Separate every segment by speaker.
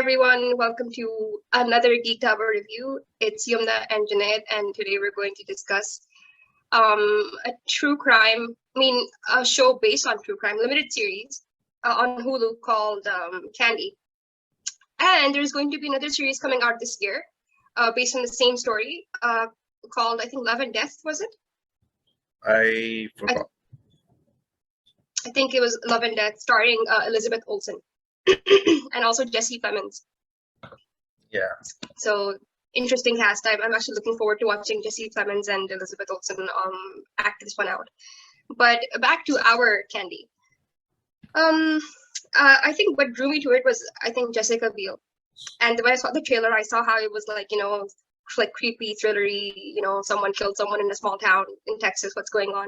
Speaker 1: everyone, welcome to another Geek Dhaba review. It's Yumna and Junaid, and today we're going to discuss a true crime, a show based on true crime, limited series on Hulu called Candy. And there's going to be another series coming out this year based on the same story called, I think, Love and Death, was it?
Speaker 2: I forgot.
Speaker 1: I think it was Love and Death, starring Elizabeth Olsen and also Jesse Plemons.
Speaker 2: Yeah.
Speaker 1: So interesting cast. I'm actually looking forward to watching Jesse Plemons and Elizabeth Olsen act this one out. But back to our Candy. I think what drew me to it was, I think, Jessica Biel. And when I saw the trailer, I saw how it was like, like creepy, thrillery, someone killed someone in a small town in Texas, what's going on?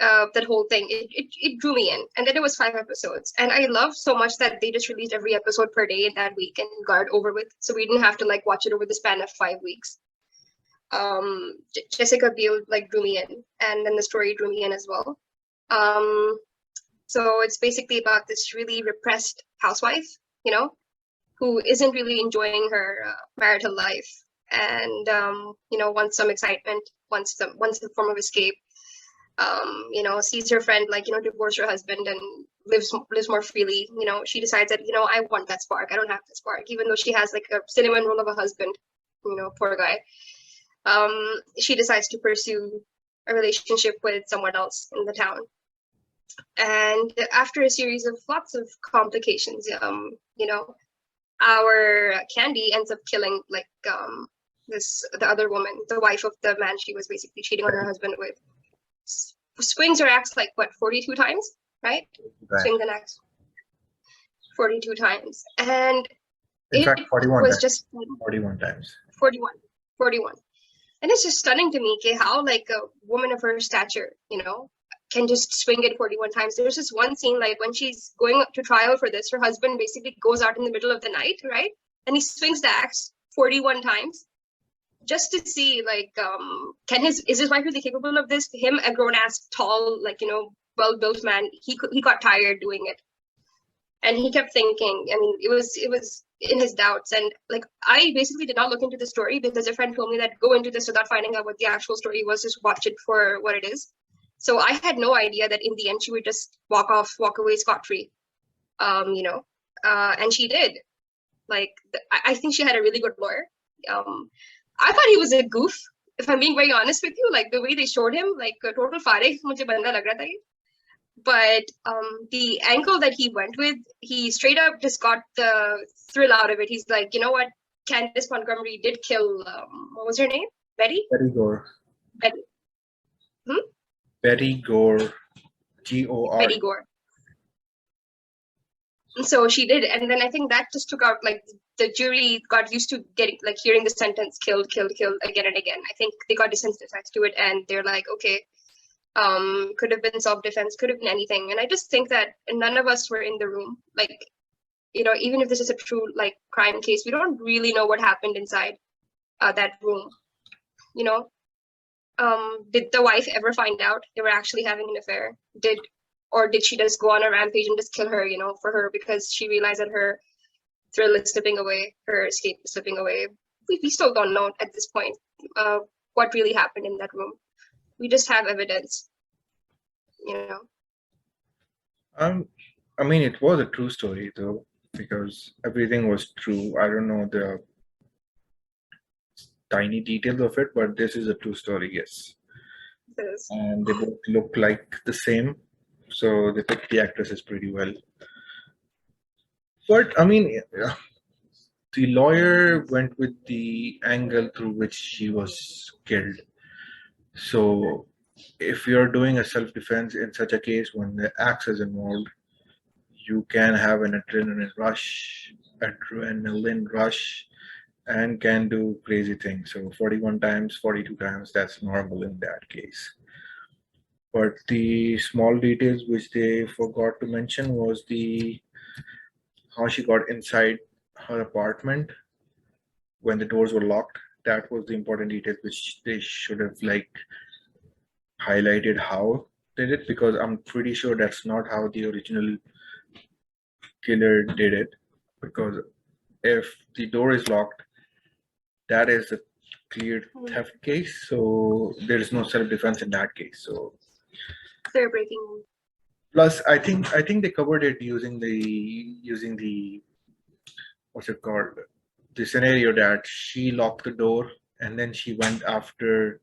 Speaker 1: That whole thing, it drew me in. And then it was 5 episodes. And I love so much that they just released every episode per day that week and got it over with. So we didn't have to like watch it over the span of 5 weeks. Jessica Biel like drew me in, and then the story drew me in as well. So it's basically about this really repressed housewife, who isn't really enjoying her marital life, and wants some excitement, wants a form of escape. Sees her friend divorce her husband and lives more freely. She decides that I want that spark. I don't have that spark, even though she has like a cinnamon roll of a husband. Poor guy. She decides to pursue a relationship with someone else in the town. And after a series of lots of complications, our Candy ends up killing the other woman, the wife of the man she was basically cheating on her husband with. Swings her axe 42 times, right? Swings an axe 42 times, and
Speaker 2: in fact 41
Speaker 1: was
Speaker 2: times.
Speaker 1: Just
Speaker 2: 41 times.
Speaker 1: 41, and it's just stunning to me, how like a woman of her stature, can just swing it 41 times. There's this one scene when she's going up to trial for this, her husband basically goes out in the middle of the night, right? And he swings the axe 41 times just to see is his wife really capable of this? Him, a grown-ass, tall, well-built man, he got tired doing it. And he kept thinking, it was in his doubts. And I basically did not look into the story because a friend told me that go into this without finding out what the actual story was, just watch it for what it is. So I had no idea that in the end she would just walk away scot-free, and she did. I think she had a really good lawyer. I thought he was a goof, if I'm being very honest with you. The way they showed him, a total farig, mujhe banda lag raha tha ye. But the angle that he went with, he straight up just got the thrill out of it. He's like, you know what, Candace Montgomery did kill, what was her name? Betty
Speaker 2: Gore.
Speaker 1: Betty.
Speaker 2: Betty Gore. G-O-R.
Speaker 1: Betty Gore. And so she did, and then I think that just took out, the jury got used to getting, hearing the sentence, killed again and again. I think they got desensitized to it, and they're like, okay, could have been self-defense, could have been anything. And I just think that none of us were in the room. Even if this is a true, crime case, we don't really know what happened inside that room. Did the wife ever find out they were actually having an affair? Or did she just go on a rampage and just kill her, for her, because she realized that her thrill is slipping away, her escape is slipping away? We still don't know at this point what really happened in that room. We just have evidence,
Speaker 2: It was a true story though, because everything was true. I don't know the tiny details of it, but this is a true story, yes. And they both look like the same, so they picked the actresses pretty well. But the lawyer went with the angle through which she was killed. So if you're doing a self-defense in such a case, when the axe is involved, you can have an adrenaline rush, and can do crazy things. So 41 times, 42 times, that's normal in that case. But the small details which they forgot to mention was how she got inside her apartment when the doors were locked. That was the important detail which they should have highlighted how they did it, because I'm pretty sure that's not how the original killer did it, because if the door is locked, that is a clear
Speaker 1: Mm.
Speaker 2: theft case. So there is no self-defense in that case. So
Speaker 1: They're breaking.
Speaker 2: plus, I think they covered it using the what's it called? The scenario that she locked the door and then she went after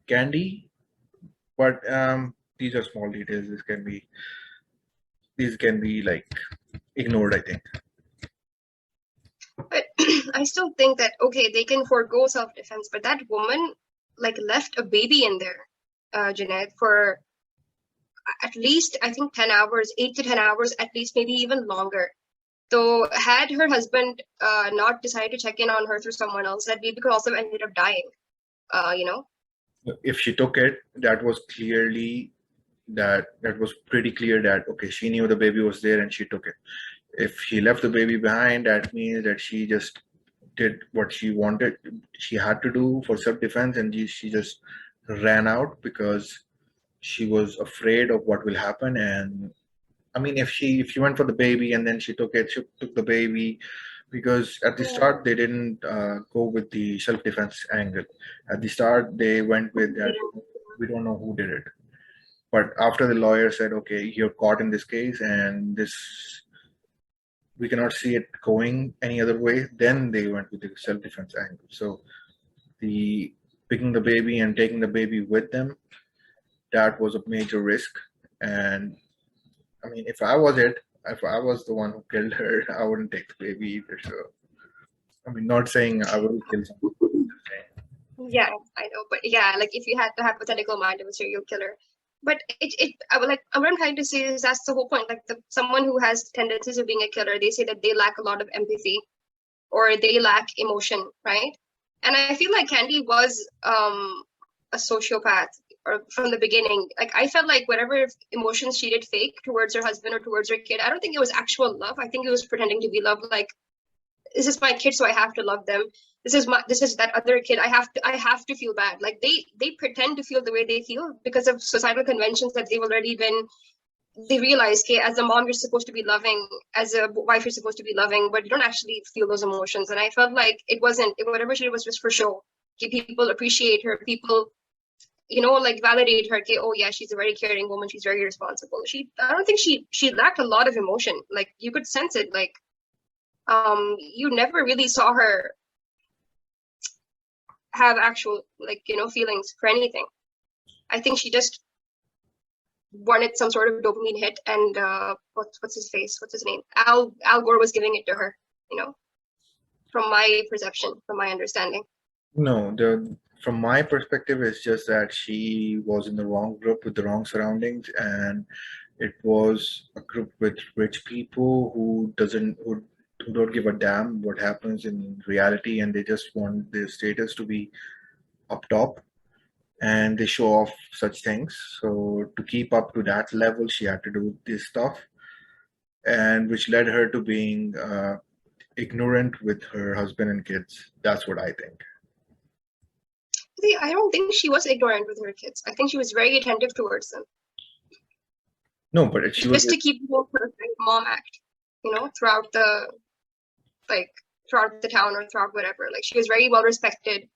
Speaker 2: Candy. But these are small details. These can be like ignored, I think.
Speaker 1: But I still think that okay, they can forego self-defense, but that woman like left a baby in there, Junaid, for at least I think 10 hours, 8 to 10 hours, at least maybe even longer. So had her husband not decided to check in on her through someone else, that baby could also have ended up dying. You know?
Speaker 2: If she took it, that was pretty clear that okay, she knew the baby was there and she took it. If she left the baby behind, that means that she just did what she wanted, she had to do for self-defense, and she just ran out because she was afraid of what will happen. And I mean, if she went for the baby and then she took the baby, because at the
Speaker 1: Yeah.
Speaker 2: start they didn't go with the self-defense angle. At the start they went with that we don't know who did it. But after the lawyer said, okay, you're caught in this case and this we cannot see it going any other way, then they went with the self-defense angle. So the picking the baby and taking the baby with them, that was a major risk. And I mean, if I was the one who killed her, I wouldn't take the baby either. So I mean, not saying I will kill someone. Just saying.
Speaker 1: Yeah, I know, but yeah, like if you had the hypothetical mind of a serial killer, but I would like what I'm trying to say is that's the whole point. Like someone who has tendencies of being a killer, they say that they lack a lot of empathy or they lack emotion, right? And I feel like Candy was a sociopath or from the beginning. Like I felt like whatever emotions she did fake towards her husband or towards her kid, I don't think it was actual love. I think it was pretending to be love. Like this is my kid, so I have to love them. This is that other kid. I have to feel bad. Like they pretend to feel the way they feel because of societal conventions that they've already been. They realize, okay, as a mom, you're supposed to be loving. As a wife, you're supposed to be loving, but you don't actually feel those emotions. And I felt like it wasn't. Whatever she did was just for show. Okay, people appreciate her. People, like validate her. Okay, oh yeah, she's a very caring woman. She's very responsible. I don't think she lacked a lot of emotion. Like you could sense it. Like you never really saw her have actual feelings for anything. I think she just wanted some sort of dopamine hit, and what's his face? What's his name? Al Gore was giving it to her. From my perception, from my understanding.
Speaker 2: No, from my perspective, it's just that she was in the wrong group with the wrong surroundings, and it was a group with rich people who don't give a damn what happens in reality, and they just want their status to be up top, and they show off such things. So to keep up to that level, she had to do this stuff, and which led her to being ignorant with her husband and kids. That's what I think.
Speaker 1: See, I don't think she was ignorant with her kids. I think she was very attentive towards them.
Speaker 2: No, but she was
Speaker 1: just to keep the perfect mom act, throughout the town or throughout whatever. Like she was very well respected.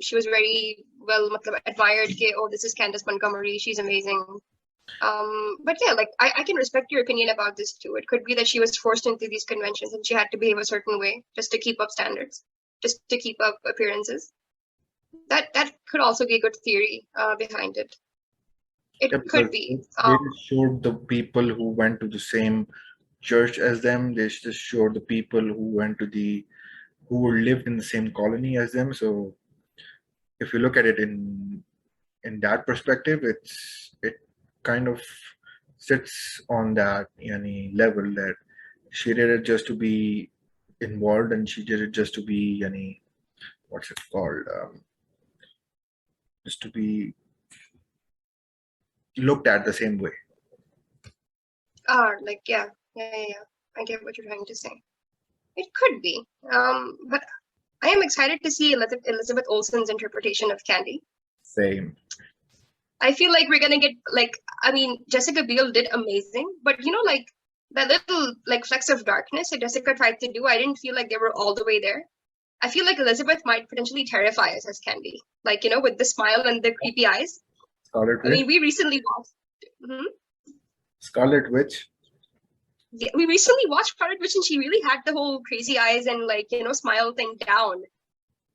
Speaker 1: She was very well admired. Okay, oh, this is Candace Montgomery. She's amazing. But yeah, like I can respect your opinion about this too. It could be that she was forced into these conventions and she had to behave a certain way just to keep up standards, just to keep up appearances. That could also be a good theory behind it. It
Speaker 2: Yeah,
Speaker 1: could
Speaker 2: because
Speaker 1: be.
Speaker 2: they just showed the people who went to the same church as them. They just showed the people who lived in the same colony as them. So if you look at it in that perspective, it kind of sits on that level that she did it just to be involved, and she did it just to be what's it called, just to be looked at the same way.
Speaker 1: Like yeah. I get what you're trying to say. It could be. But I am excited to see Elizabeth Olsen's interpretation of Candy.
Speaker 2: Same.
Speaker 1: I feel like we're gonna get I mean, Jessica Biel did amazing, but that little like flecks of darkness that Jessica tried to do, I didn't feel like they were all the way there. I feel like Elizabeth might potentially terrify us as Candy, like with the smile and the creepy eyes.
Speaker 2: Scarlet
Speaker 1: I
Speaker 2: Witch.
Speaker 1: mean, we recently watched. Mhm.
Speaker 2: Scarlet Witch.
Speaker 1: Yeah, we recently watched Scarlet Witch, and she really had the whole crazy eyes and like smile thing down.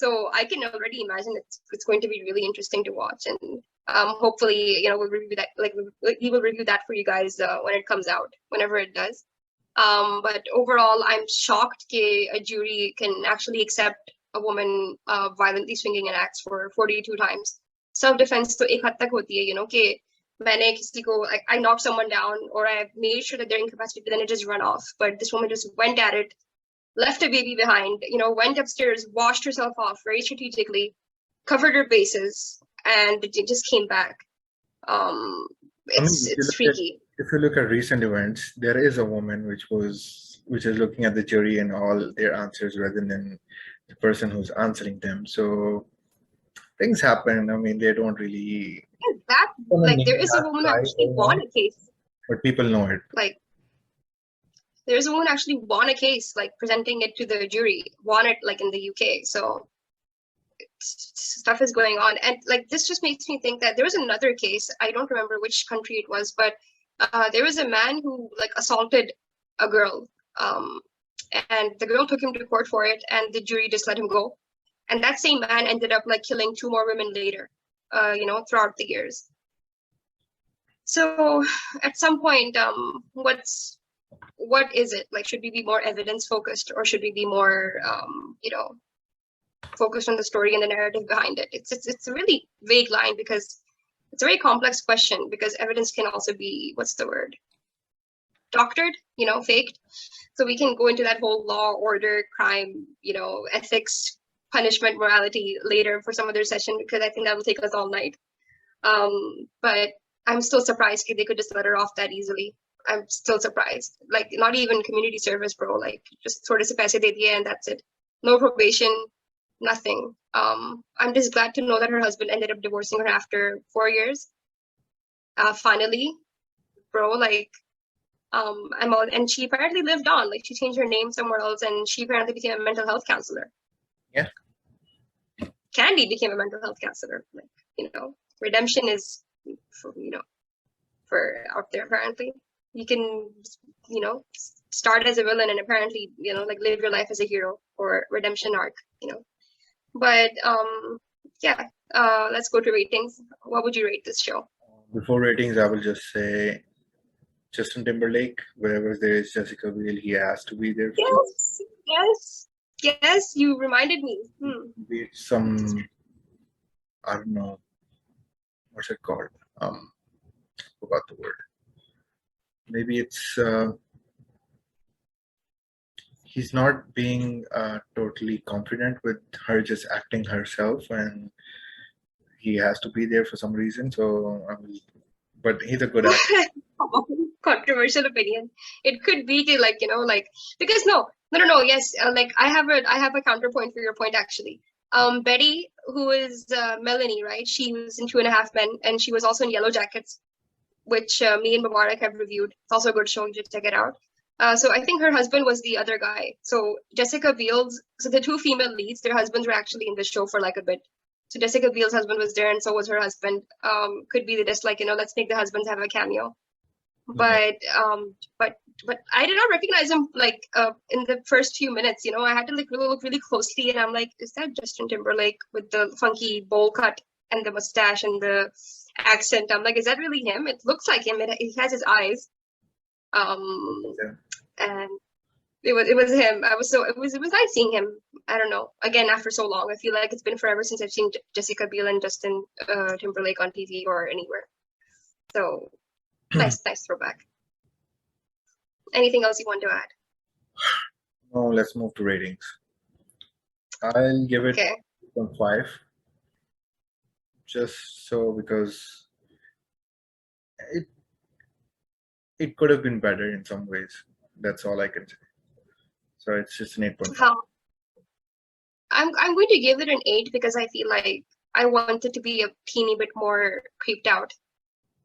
Speaker 1: So I can already imagine it's going to be really interesting to watch, and hopefully we'll review that, like we will review that for you guys when it comes out, whenever it does. But overall, I'm shocked that a jury can actually accept a woman violently swinging an axe for 42 times. Self defense to ek had tak hoti hai, कि मैंने किसी को, like, I knocked someone down or I made sure that they're incapacitated, then it just run off. But this woman just went at it, left a baby behind, went upstairs, washed herself off very strategically, covered her bases, and it just came back. It's freaky.
Speaker 2: If you look at recent events, there is a woman which is looking at the jury and all their answers rather than the person who's answering them. So things happen. I mean, they don't really.
Speaker 1: That like there is a woman who actually won a case.
Speaker 2: But people know it.
Speaker 1: Like there's a woman who actually won a case, like presenting it to the jury, won it like in the UK. So stuff is going on, and like this just makes me think that there was another case. I don't remember which country it was, but there was a man who like assaulted a girl, and the girl took him to court for it, and the jury just let him go. And that same man ended up like killing 2 more women later, throughout the years. So at some point, what is it like? Should we be more evidence focused, or should we be more focused on the story and the narrative behind it? It's a really vague line, because it's a very complex question, because evidence can also be, what's the word, doctored, faked. So we can go into that whole law, order, crime, ethics, punishment, morality later for some other session, because I think that will take us all night. But I'm still surprised they could just let her off that easily. I'm still surprised. Like, not even community service, bro. Like, just sort of paise de diye and that's it. No probation, nothing. I'm just glad to know that her husband ended up divorcing her after 4 years. Finally, bro, like, and she apparently lived on. Like, she changed her name somewhere else, and she apparently became a mental health counselor.
Speaker 2: Yeah.
Speaker 1: Candy became a mental health counselor. Like, redemption is, for out there apparently. You can, start as a villain and apparently, like live your life as a hero, or redemption arc, But yeah, let's go to ratings. What would you rate this show?
Speaker 2: Before ratings, I will just say Justin Timberlake, wherever there is Jessica Biel, he has to be there.
Speaker 1: Yes, you reminded me.
Speaker 2: Some, I don't know, what's it called? Forgot the word. Maybe it's he's not being totally confident with her just acting herself, and he has to be there for some reason. So, but he's a good actor.
Speaker 1: Controversial opinion. It could be like because no. Yes, like I have a counterpoint for your point actually. Betty, who is Melanie, right? She was in 2.5 Men, and she was also in Yellow Jackets, which me and Mubarak have reviewed. It's also a good show. You should check it out. So I think her husband was the other guy. So Jessica Biel's, so the 2 female leads, their husbands were actually in the show for like a bit. So Jessica Biel's husband was there, and so was her husband. Could be just like, let's make the husbands have a cameo. But I did not recognize him like in the first few minutes. I had to like really look really closely, and I'm like, is that Justin Timberlake with the funky bowl cut and the mustache and the accent? I'm like, is that really him? It looks like him. He has his eyes. And it was him. It was nice seeing him. I don't know. Again, after so long, I feel like it's been forever since I've seen Jessica Biel and Justin Timberlake on TV or anywhere. So nice throwback. Anything else you want to add?
Speaker 2: No, let's move to ratings. I'll give it 2.5. Just so because it could have been better in some ways. That's all I can say. So it's just an 8.5.
Speaker 1: I'm going to give it an 8 because I feel like I wanted to be a teeny bit more creeped out,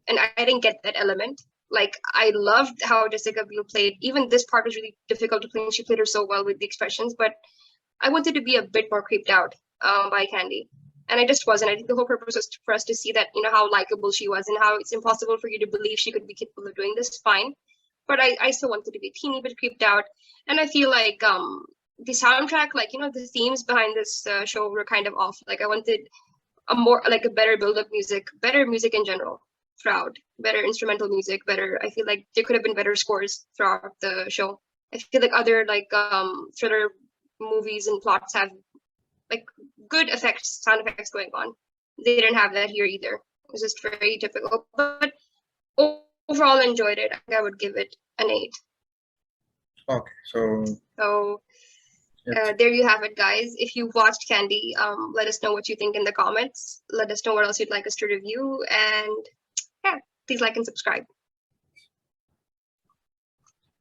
Speaker 1: and I didn't get that element. Like, I loved how Jessica Biel played. Even this part was really difficult to play, and she played her so well with the expressions. But I wanted to be a bit more creeped out by Candy, and I just wasn't. I think the whole purpose was for us to see that, you know, how likable she was and how it's impossible for you to believe she could be capable of doing this. Fine, but I still wanted to be a teeny bit creeped out, and I feel like the soundtrack, like, you know, the themes behind this show were kind of off. Like, I wanted a more, like, a better build up music, better music in general throughout, better instrumental music, better. I feel like there could have been better scores throughout the show. I feel like other, like, thriller movies and plots have, like, good effects, sound effects going on. They didn't have that here either. It was just very difficult. But overall, enjoyed it. I think I would give it an 8.
Speaker 2: Okay, so
Speaker 1: So
Speaker 2: it's
Speaker 1: there you have it, guys. If you've watched Candy, let us know what you think in the comments. Let us know what else you'd like us to review. And yeah, please like and subscribe.